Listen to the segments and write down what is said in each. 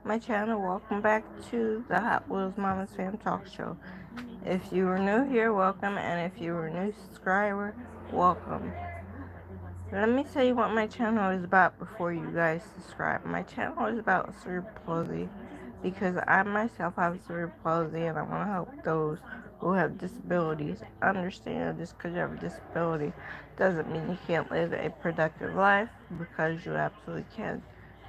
my channel. Welcome back to the Hot Wheels Mama's Fam Talk Show. If you are new here, welcome, and if you are a new subscriber, welcome. Let me tell you what my channel is about before you guys subscribe. My channel is about cerebral palsy because I myself have cerebral palsy and I want to help those who have disabilities understand just because you have a disability doesn't mean you can't live a productive life, because you absolutely can.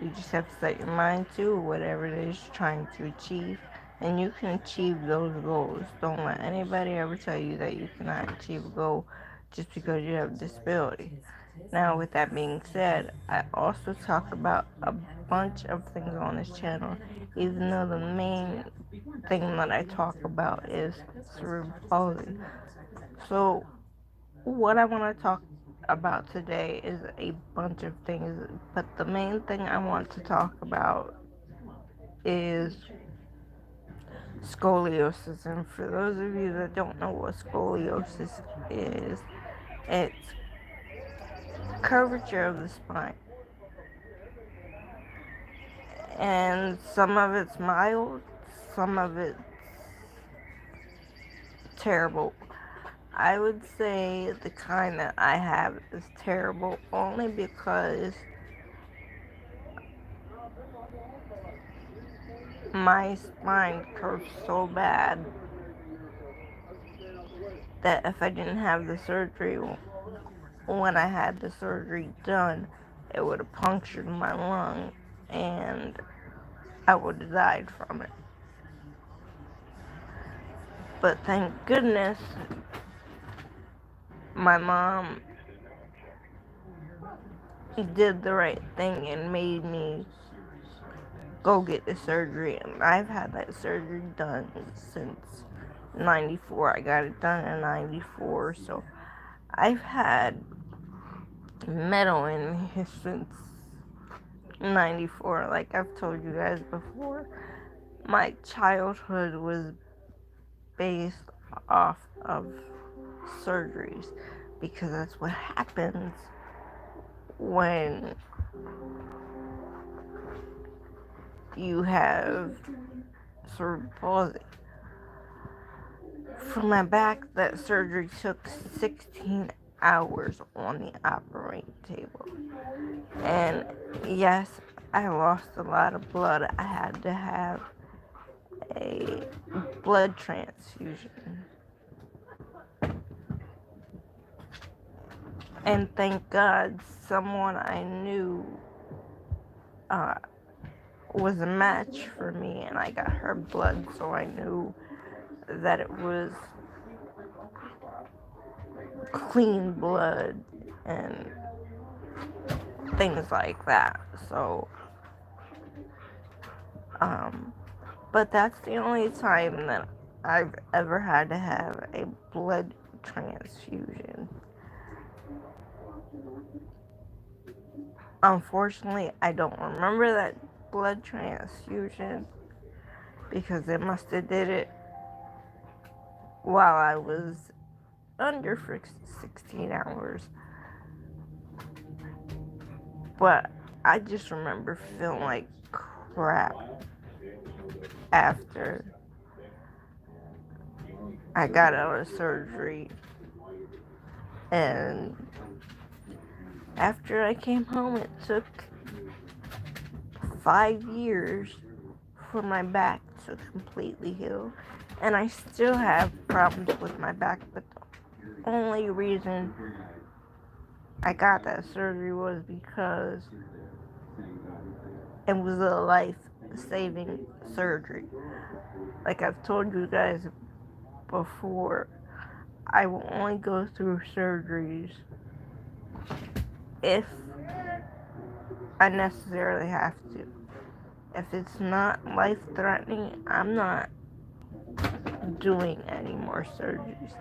You just have to set your mind to whatever it is you're trying to achieve, and you can achieve those goals. Don't let anybody ever tell you that you cannot achieve a goal just because you have a disability. Now, with that being said, I also talk about a bunch of things on this channel, even though the main thing that I talk about is cerebral palsy. So, what I want to talk about today is a bunch of things, but the main thing I want to talk about is scoliosis. And for those of you that don't know what scoliosis is, it's curvature of the spine. And some of it's mild, some of it's terrible. I would say the kind that I have is terrible only because my spine curves so bad that if I didn't have the surgery, when I had the surgery done, it would have punctured my lung and I would have died from it. But thank goodness my mom did the right thing and made me go get the surgery. And I've had that surgery done since 94. I got it done in 94, so I've had metal in me since 94. Like I've told you guys before, my childhood was based off of surgeries, because that's what happens when you have cerebral palsy. For my back, that surgery took 16 hours on the operating table. And yes, I lost a lot of blood. I had to have a blood transfusion. And thank God someone I knew uh, was a match for me, and I got her blood, so I knew that it was clean blood and things like that. So, but that's the only time that I've ever had to have a blood transfusion. Unfortunately, I don't remember that blood transfusion because they must have did it while I was under for 16 hours. But I just remember feeling like crap after I got out of surgery. And after I came home, it took 5 years for my back to completely heal. And I still have problems with my back, but the only reason I got that surgery was because it was a life-saving surgery. Like I've told you guys before, I will only go through surgeries if I necessarily have to. If it's not life-threatening, I'm not doing any more surgeries.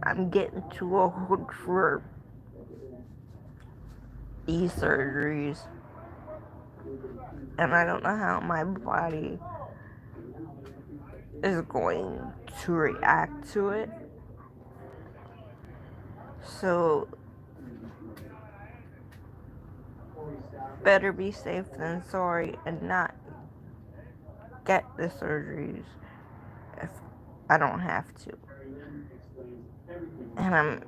I'm getting too old for these surgeries, and I don't know how my body is going to react to it. So, better be safe than sorry and not get the surgeries if I don't have to. And I'm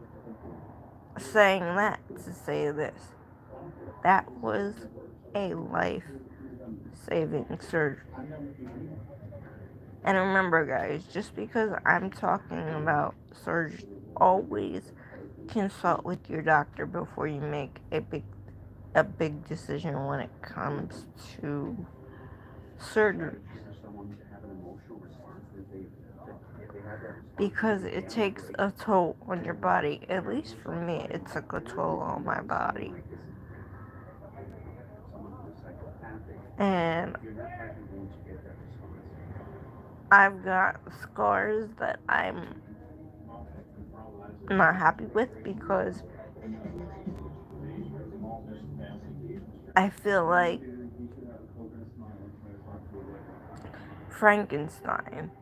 saying that to say this. That was a life-saving surgery. And remember, guys, just because I'm talking about surgery, always consult with your doctor before you make a big decision when it comes to surgery. Because it takes a toll on your body. At least for me, it took a toll on my body. And I've got scars that I'm not happy with because I feel like Frankenstein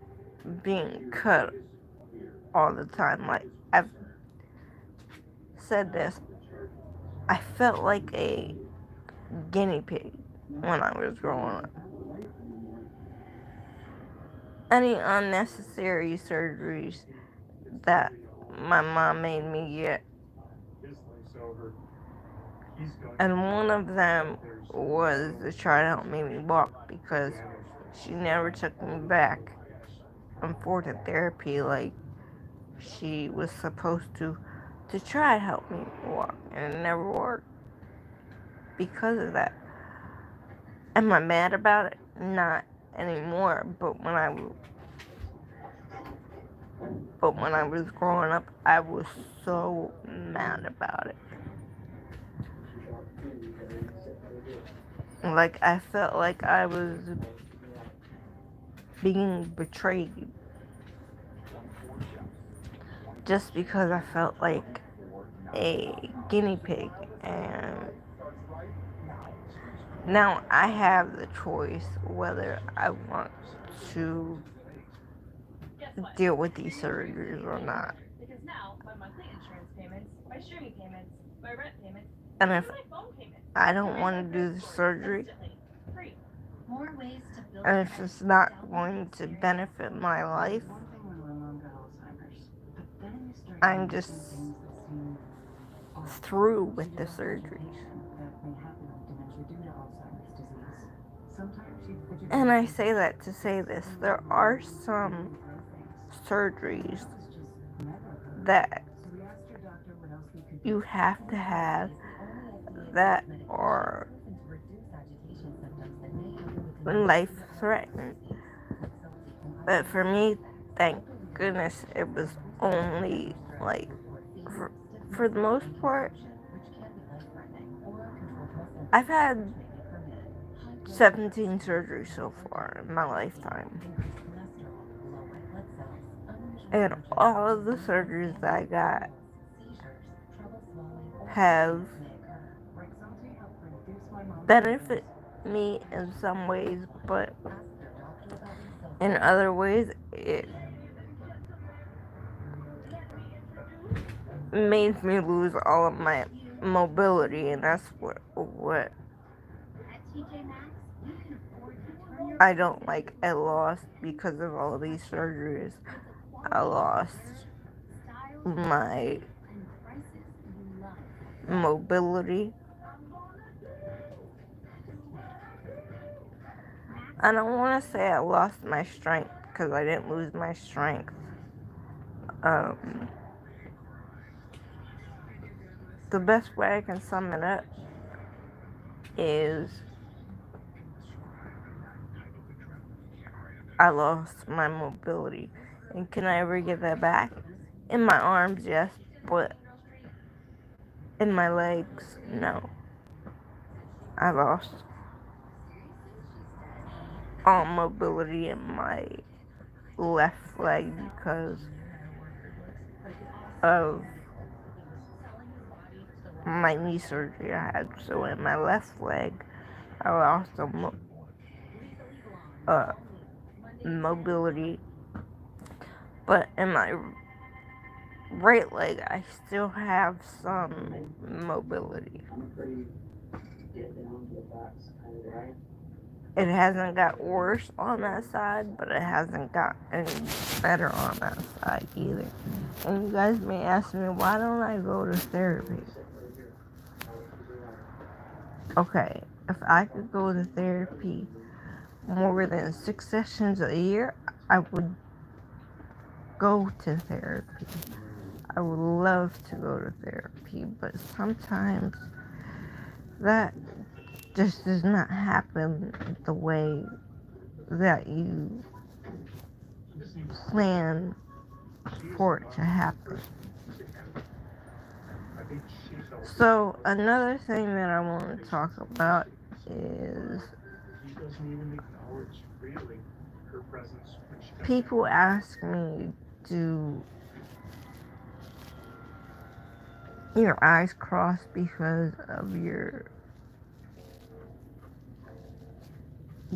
being cut all the time. Like, I've said this, I felt like a guinea pig when I was growing up. Any unnecessary surgeries that my mom made me get, and one of them was to try to help me walk because she never took me back and forth to therapy like she was supposed to try to help me walk, and it never worked because of that. Am I mad about it? Not anymore, but when I was growing up, I was so mad about it. Like, I felt like I was being betrayed just because I felt like a guinea pig. And now I have the choice whether I want to deal with these surgeries or not. And if I don't want to do the surgery, and if it's not going to benefit my life, I'm just through with the surgeries. And I say that to say this. There are some surgeries that you have to have that are life-threatening. But for me, thank goodness, it was only like, for the most part, I've had 17 surgeries so far in my lifetime. And all of the surgeries that I got have benefited me in some ways, but in other ways, it made me lose all of my mobility, and that's what I don't like. I lost because of all these surgeries. I lost my mobility. I don't want to say I lost my strength because I didn't lose my strength. The best way I can sum it up is I lost my mobility. And can I ever get that back? In my arms, yes, but in my legs, no. I lost all mobility in my left leg because of my knee surgery I had. So in my left leg, I lost mobility, but in my right leg, I still have some mobility. It hasn't got worse on that side, but it hasn't got any better on that side either. And you guys may ask me, why don't I go to therapy? Okay, if I could go to therapy more than 6 sessions a year, I would go to therapy. I would love to go to therapy, but sometimes that just does not happen the way that you plan for it to happen. So another thing that I want to talk about is people ask me, do your eyes cross because of your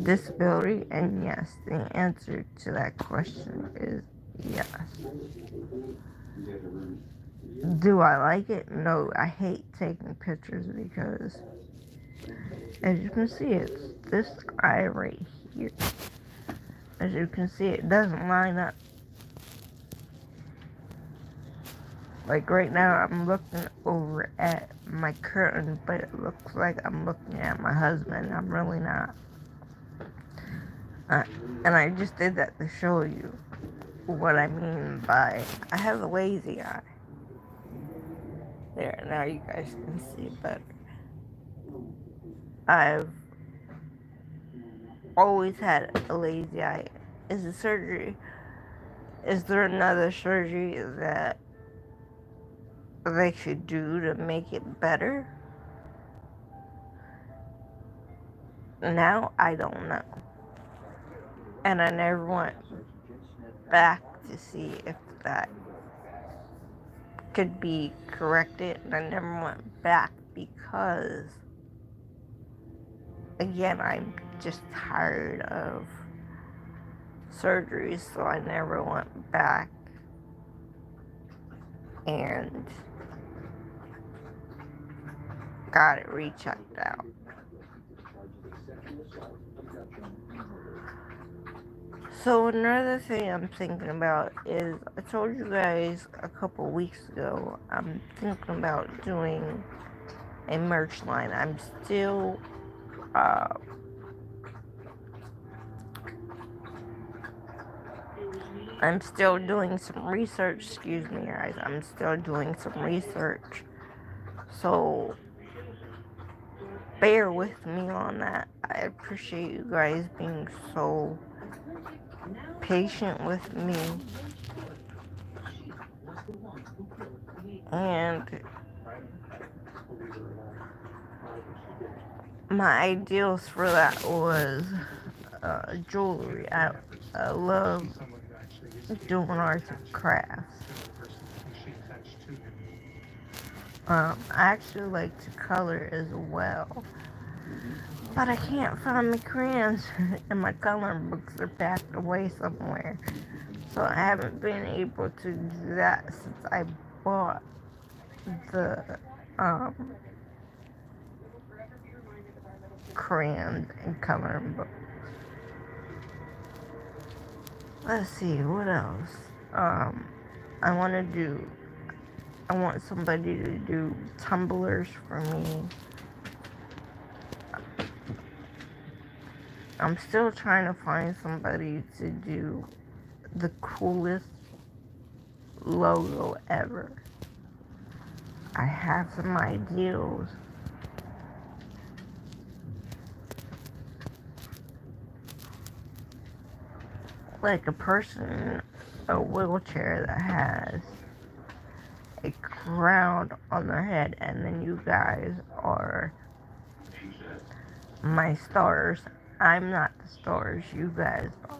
disability? And yes, the answer to that question is yes. Do I like it? No, I hate taking pictures because, as you can see, it's this eye right here. As you can see, it doesn't line up. Like right now, I'm looking over at my curtain, but it looks like I'm looking at my husband. I'm really not. And I just did that to show you what I mean by I have a lazy eye. There, now you guys can see better. I've always had a lazy eye. Is there another surgery that they should do to make it better? Now, I don't know. And I never went back to see if that could be corrected. And I never went back because, again, I'm just tired of surgeries, so I never went back and got it rechecked out. So another thing I'm thinking about is, I told you guys a couple weeks ago, I'm thinking about doing a merch line. I'm still doing some research. Excuse me, guys. I'm still doing some research. So bear with me on that. I appreciate you guys being so patient with me. And my ideals for that was jewelry. I love doing arts and crafts. I actually like to color as well. But I can't find my crayons and my coloring books are packed away somewhere. So I haven't been able to do that since I bought the crayons and coloring books. Let's see, what else? I want somebody to do tumblers for me. I'm still trying to find somebody to do the coolest logo ever. I have some ideas. Like a person in a wheelchair that has a crown on their head, and then you guys are my stars. I'm not the stars, you guys are.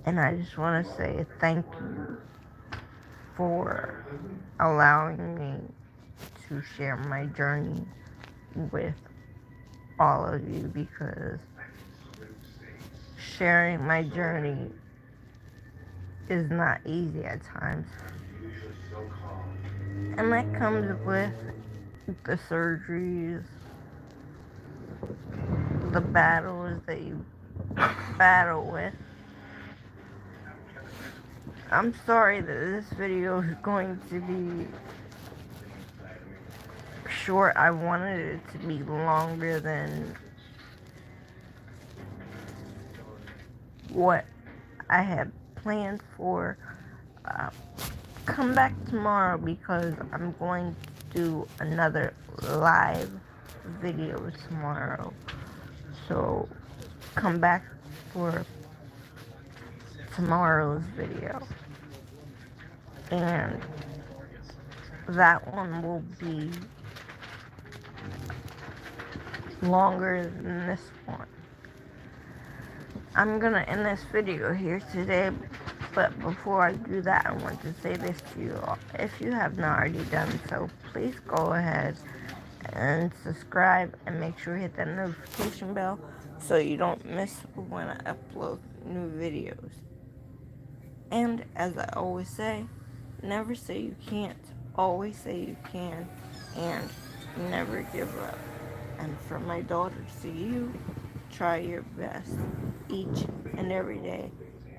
And I just want to say thank you for allowing me to share my journey with all of you, because sharing my journey is not easy at times. And that comes with the surgeries the battles that you battle with. I'm sorry that this video is going to be short. I wanted it to be longer than what I had planned for. Come back tomorrow because I'm going to do another live video tomorrow. So come back for tomorrow's video. And that one will be longer than this one. I'm gonna end this video here today, but before I do that, I want to say this to you all. If you have not already done so, please go ahead and subscribe and make sure you hit that notification bell so you don't miss when I upload new videos. And as I always say, never say you can't, always say you can, and never give up. And for my daughters to you, try your best each and every day.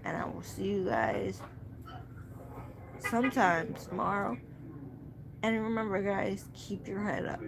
And I will see you guys sometime tomorrow. And remember guys, keep your head up.